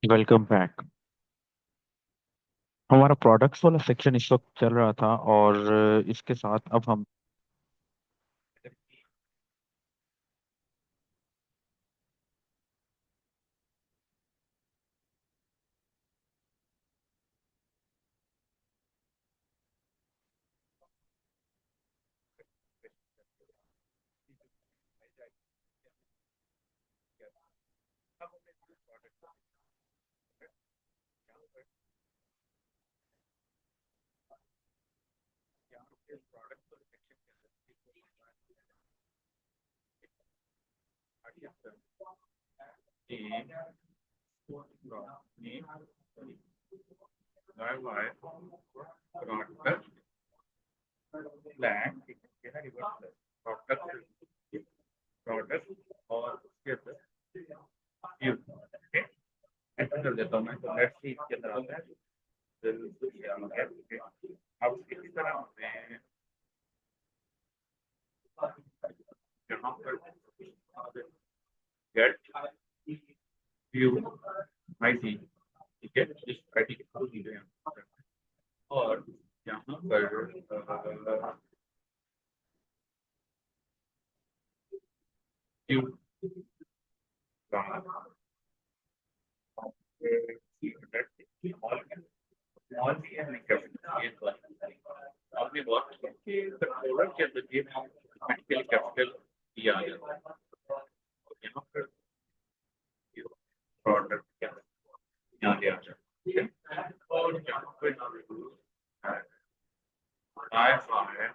Welcome back. हमारा products वाला section इस वक्त चल रहा था और इसके साथ अब हम प्रोडक्ट और उसके अंदर व्यू ऐसा कर देता हूँ मैं। तो लेट्स सी इसके अंदर आता है। अब इसी तरह मैं यहाँ पर गेट व्यू आईडी, ठीक है, इस आईडी के थ्रू दी गए और यहाँ पर व्यू ऑल भी है नहीं कर सकते ये तो आपने बहुत कि कंट्रोलर के अंदर ये ऑटोमेटिकली कैपिटल दिया जाता है और यहाँ पर प्रोडक्ट के अंदर यहाँ दिया जाता है, ठीक है। और यहाँ पर आया है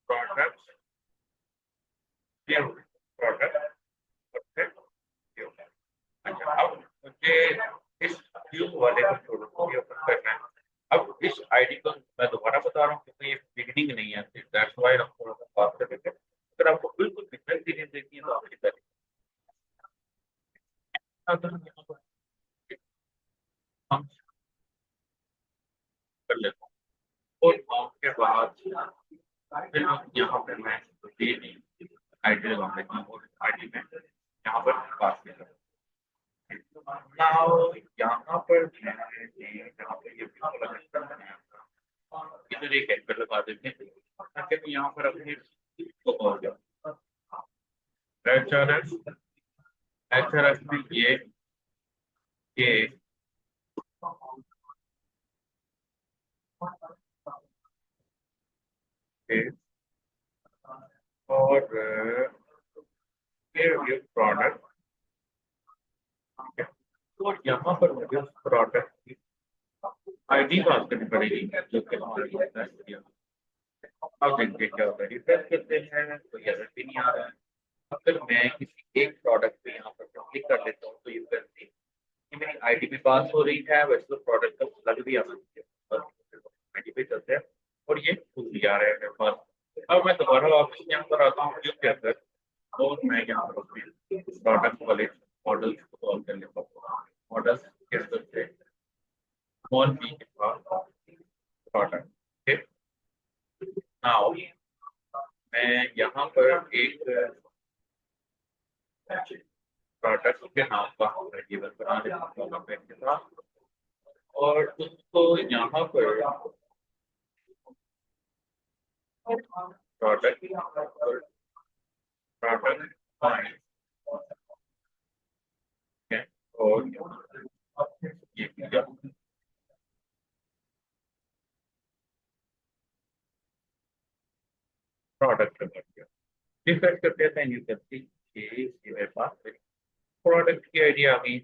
product view, product perfect view. अच्छा, अब मुझे इस व्यू वाले को छोड़ो, ये ओपन करना है। अब इस आईडी को मैं दोबारा बता रहा हूँ क्योंकि ये बिगिनिंग नहीं है, दैट्स व्हाई हम थोड़ा सा बात कर लेते हैं। अगर आपको बिल्कुल बिगनर सीरीज देखनी है तो आप इधर अगर हम यहाँ पर हम कर लेते हैं और उसके बाद फिर हम यहाँ पर मैं ये नहीं आईडी लगा लेता हूँ और आईडी में यहाँ पर पास कर लेता हूँ। Now, यहाँ पर मैं यहाँ पे ये वाला सिस्टम बनाया था, इधर एक एंकर लगा देते हैं ताकि मैं यहाँ पर अपने को और जाऊँ। एचआरएस में ये ये और ये प्रोडक्ट, और यहाँ पर मुझे प्रोडक्ट की आईडी पास करनी पड़ेगी जो कि हमारी है। अब देखते क्या होता है, रिफ्रेश करते हैं तो ये एरर भी नहीं आ रहा है। अगर मैं किसी एक प्रोडक्ट पे यहाँ पर क्लिक कर लेता हूँ तो यू कैन सी कि मेरी आईडी भी पास हो रही है, वैसे तो प्रोडक्ट का लग भी आना चाहिए। आईडी पे चलते हैं और ये खुद भी आ रहा है मेरे पास। अब मैं दोबारा वापस यहाँ पर आता हूँ व्यू के अंदर और मैं यहाँ पर अपने प्रोडक्ट वाले मॉडल्स को कॉल कर लेता हूँ। मॉडल्स के अंदर से स्मॉल बी के पास प्रोडक्ट, नाउ मैं यहाँ पर एक प्रोडक्ट के नाम का वेरिएबल बना लेता हूँ के साथ और उसको यहाँ पर प्रोडक्ट प्रोडक्ट फाइंड है और ये किया प्रोडक्ट बन गया। रिफ्रेश करते हैं यू कैन सी ये मेरे पास प्रोडक्ट की आईडी आ गई।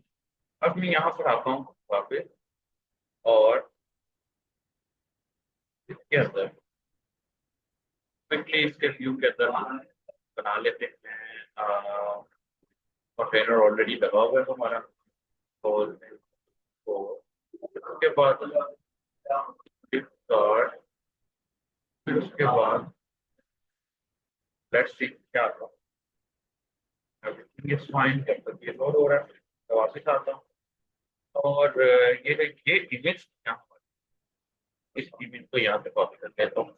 अब मैं यहाँ पर आता हूँ वापस और इसके अंदर क्विकली इसके व्यू के अंदर हम बना लेते हैं। कंटेनर ऑलरेडी लगा हुआ है हमारा और तो उसके बाद फ्लिपकार्ट, फिर उसके बाद लेट्स सी क्या आता है। एवरीथिंग इज फाइन, जब तक ये लोड हो रहा है तो वापस आता हूँ और ये इमेज यहाँ पर, इस इमेज को यहाँ पे कॉपी कर लेता हूँ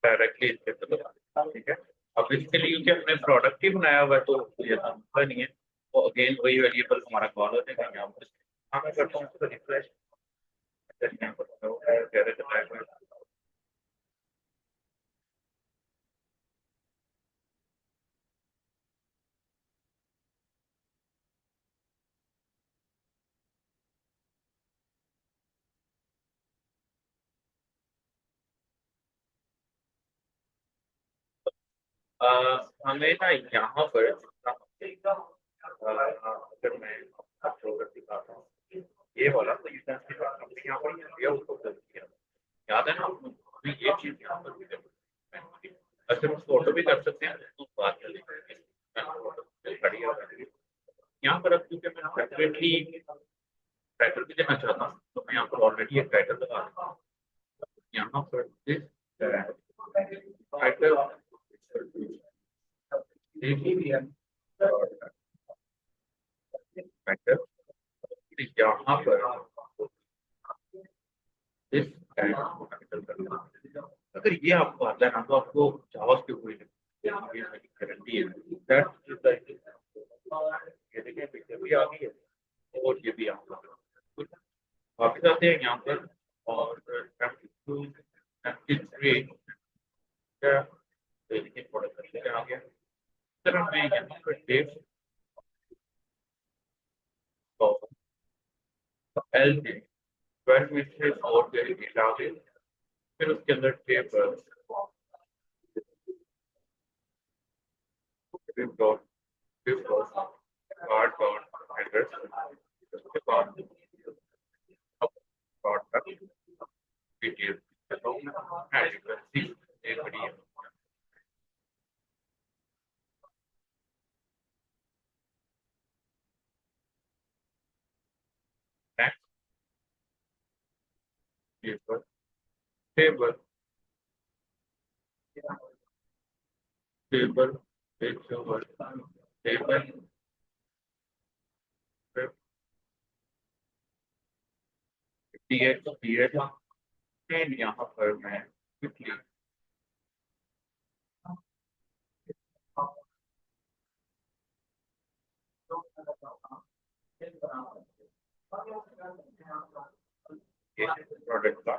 डायरेक्टली इसके अंदर लगा देता हूँ, ठीक है। अब इसके लिए क्योंकि हमने प्रोडक्ट ही बनाया हुआ है तो ये तो मसला नहीं है। वो अगेन वही वेरिएबल हमारा कॉल हो जाएगा यहाँ पर। हाँ मैं करता हूँ उसको रिफ्रेश। यहाँ पर हमें ना यहाँ पर अगर मैं आपको अगर दिखाता हूँ ये वाला तो हमने यहाँ पर दिया उसको कर दिया। याद है ना आपने ये चीज यहाँ पर भी करनी है। ऐसे हम फोटो भी कर सकते हैं तो बात कर लेंगे। खड़ी हो जाएगी। यहाँ पर अब क्योंकि मैं सेपरेटली टाइटल भी देना चाहता हूँ तो मैं यहाँ पर ऑलरेडी एक टाइटल लगा देता हूँ। यहाँ पर दिस टाइटल टाइटल यहाँ पर इस टाइटल करना। अगर ये आपको आता है ना तो आपको जावास्क्रिप्ट कोई गारंटी है दैट ये देखिए पिक्चर भी आ गई है और ये भी आ गया। वापस आते हैं यहाँ पर और 73 का देखिए प्रोडक्ट आ गया। इस तरह मैं यहाँ पर टेप एल के 12 में से और डेटा आ गए। फिर उसके अंदर tape dot card dot address उसके बाद डॉट तक डिटेल एक बड़ी है। Next table table table table table TH and यहाँ पर मैं क्विकली प्रोडक्ट का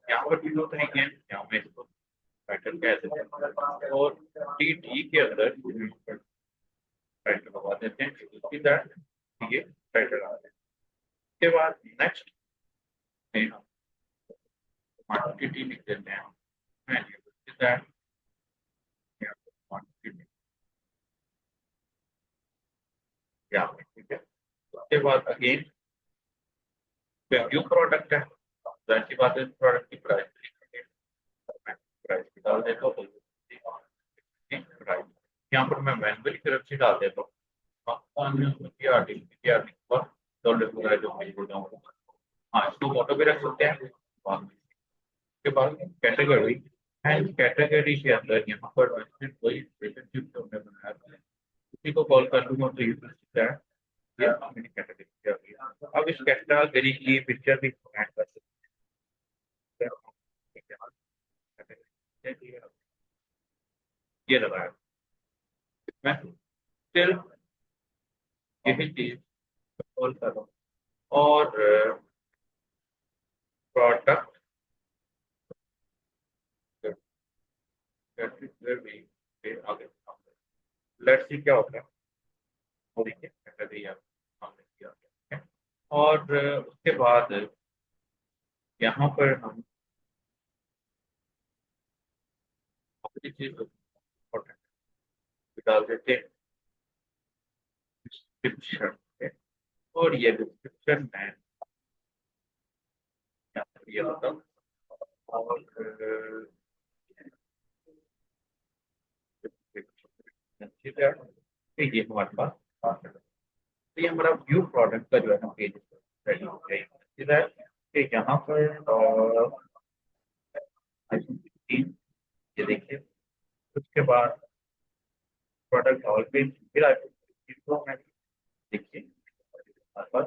यहाँ पर भी दो तरीके हैं। यहाँ में इसको टाइटल कह देते हैं और टी टी के अंदर टाइटल लगा देते हैं उसकी तरह ये टाइटल आ जाए। उसके बाद नेक्स्ट में क्वांटिटी लिख देते हैं and उसकी तरह क्वांटिटी ठीक है। उसके बाद अगेन वैल्यू प्रोडक्ट है जाहिर सी बात है प्रोडक्ट की प्राइस प्राइस डाल देता हूँ प्राइस यहाँ पर मैं मैनुअली करेंसी डाल देता हूँ डॉलर पूरा जो मैं बोल रहा हूँ। हाँ इसको फोटो भी रख सकते हैं। उसके बाद कैटेगरी एंड कैटेगरी के अंदर यहाँ पर वही रिलेशनशिप जो हमने बनाया था उसी को कॉल कर लूंगा तो ये मैंने कैटेगरी आ गई। अब इस कैटेगरी की पिक्चर भी ऐड कर सकते हैं। ये लगाया मैं स्टिल यही चीज कॉल कर रहा हूँ और प्रोडक्ट आगे लेट्स सी क्या होता है वो देखिए कैटेगरी हमने किया है। और उसके बाद यहाँ पर हम अपनी चीज डाल देते हैं डिस्क्रिप्शन और ये डिस्क्रिप्शन में ये होता और ये हमारे पास तो ये हमारा व्यू प्रोडक्ट का जो है ना पेज रेडी हो गया है कि यहाँ पर ये देखिए उसके बाद प्रोडक्ट ऑल पेज फिर इसको मैं देखिए हमारे पास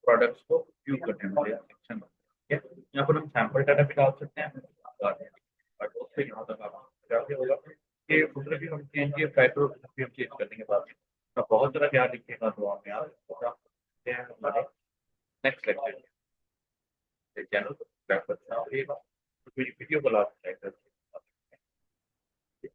प्रोडक्ट्स को व्यू करने वाले सेक्शन है। यहाँ पर हम सैंपल डाटा भी डाल सकते हैं और उससे यहाँ तक आप होगा कि मतलब भी हम चेंज टाइटल हम चेंज कर देंगे बाद में अब बहुत ज़्यादा ध्यान रखिएगा दुआ में आप हमारे नेक्स्ट लेक्चर चैनल को सब्सक्राइब करना होगा, मेरी वीडियो को लास्ट लाइक करना